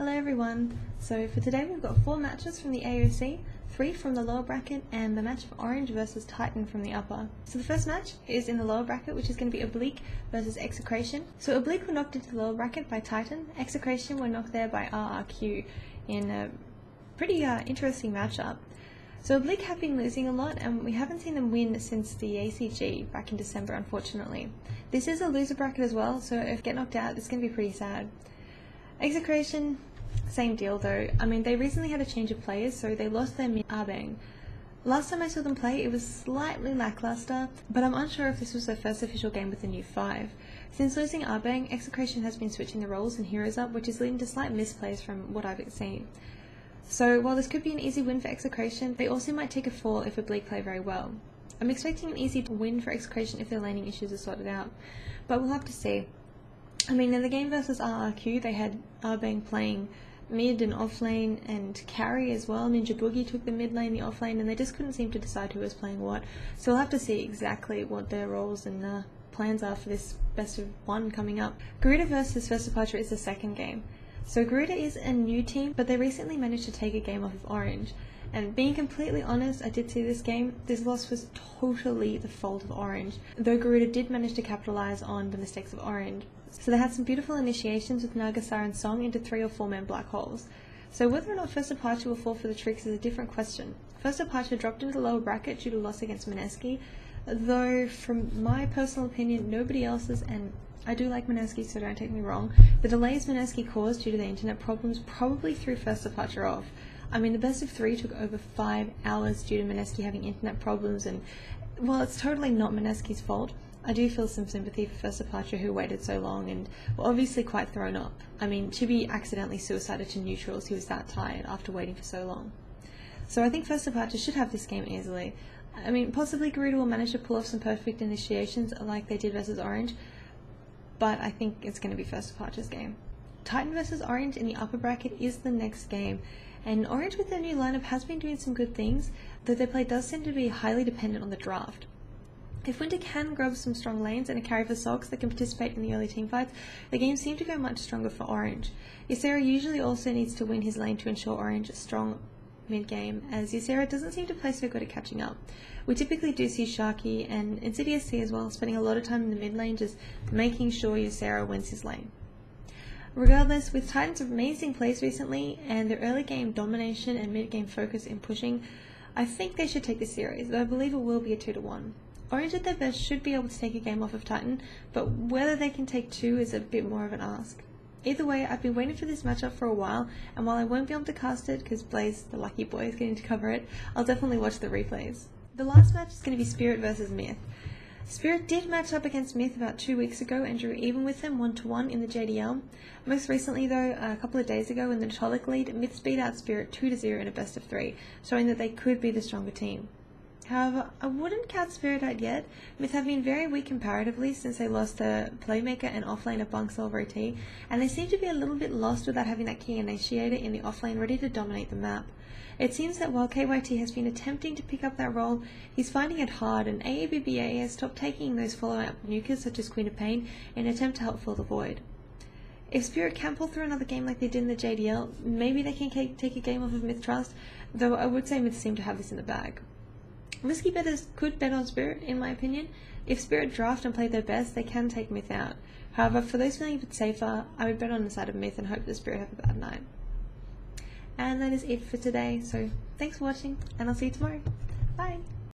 Hello everyone, so for today we've got 4 matches from the AOC, 3 from the lower bracket and the match of Orange versus Titan from the upper. So the first match is in the lower bracket, which is going to be Oblique versus Execration. So Oblique were knocked into the lower bracket by Titan, Execration were knocked there by RRQ in a pretty interesting matchup. So Oblique have been losing a lot and we haven't seen them win since the ACG back in December, unfortunately. This is a loser bracket as well, so if they get knocked out it's going to be pretty sad. Execration, same deal though. I mean, they recently had a change of players, so they lost their mid Arbang. Last time I saw them play, it was slightly lackluster, but I'm unsure if this was their first official game with the new 5. Since losing Arbang, Execration has been switching the roles and heroes up, which is leading to slight misplays from what I've seen. So while this could be an easy win for Execration, they also might take a fall if Oblique play very well. I'm expecting an easy win for Execration if their laning issues are sorted out, but we'll have to see. I mean, in the game versus RRQ, they had Arbang playing mid and off lane and carry as well. Ninja Boogie took the mid lane, the off lane, and they just couldn't seem to decide who was playing what. So we'll have to see exactly what their roles and plans are for this best of 1 coming up. Garuda versus First Departure is the second game. So Garuda is a new team, but they recently managed to take a game off of Orange. And being completely honest, I did see this game. This loss was totally the fault of Orange, though Garuda did manage to capitalise on the mistakes of Orange. So they had some beautiful initiations with Nagasar and Song into 3 or 4 man black holes. So whether or not First Departure will fall for the tricks is a different question. First Departure dropped into the lower bracket due to loss against Mineski, though from my personal opinion, nobody else's, and I do like Mineski, so don't take me wrong, the delays Mineski caused due to the internet problems probably threw First Departure off. I mean, the best of 3 took over 5 hours due to Mineski having internet problems, and while it's totally not Mineski's fault, I do feel some sympathy for First Departure who waited so long and were obviously quite thrown up. I mean, Chibi accidentally suicided to neutrals, he was that tired after waiting for so long. So I think First Departure should have this game easily. I mean, possibly Garuda will manage to pull off some perfect initiations like they did versus Orange, but I think it's going to be First Departure's game. Titan versus Orange in the upper bracket is the next game, and Orange with their new lineup has been doing some good things, though their play does seem to be highly dependent on the draft. If Winter can grab some strong lanes and a carry for Sox that can participate in the early teamfights, the game seems to go much stronger for Orange. Ysera usually also needs to win his lane to ensure Orange a strong mid-game, as Ysera doesn't seem to play so good at catching up. We typically do see Sharky and Insidious C as well spending a lot of time in the mid lane just making sure Ysera wins his lane. Regardless, with Titan's amazing plays recently and their early game domination and mid-game focus in pushing, I think they should take this series, though I believe it will be a 2-1. Orange at their best should be able to take a game off of Titan, but whether they can take 2 is a bit more of an ask. Either way, I've been waiting for this matchup for a while, and while I won't be able to cast it because Blaze, the lucky boy, is getting to cover it, I'll definitely watch the replays. The last match is going to be Spirit versus Myth. Spirit did match up against Myth about 2 weeks ago and drew even with them 1-1 in the JDL. Most recently though, a couple of days ago in the Tolic lead, Myth beat out Spirit 2-0 in a best of 3, showing that they could be the stronger team. However, I wouldn't count Spirit out yet. Myth have been very weak comparatively since they lost their playmaker and offlaner Bunkselver OT, and they seem to be a little bit lost without having that key initiator in the offlane ready to dominate the map. It seems that while KYT has been attempting to pick up that role, he's finding it hard, and AABBA has stopped taking those follow-up nukers such as Queen of Pain in an attempt to help fill the void. If Spirit can pull through another game like they did in the JDL, maybe they can take a game off of Myth Trust, though I would say Myth seem to have this in the bag. Risky bettors could bet on Spirit, in my opinion. If Spirit draft and play their best, they can take Myth out. However, for those feeling a bit safer, I would bet on the side of Myth and hope that Spirit have a bad night. And that is it for today, so thanks for watching, and I'll see you tomorrow. Bye!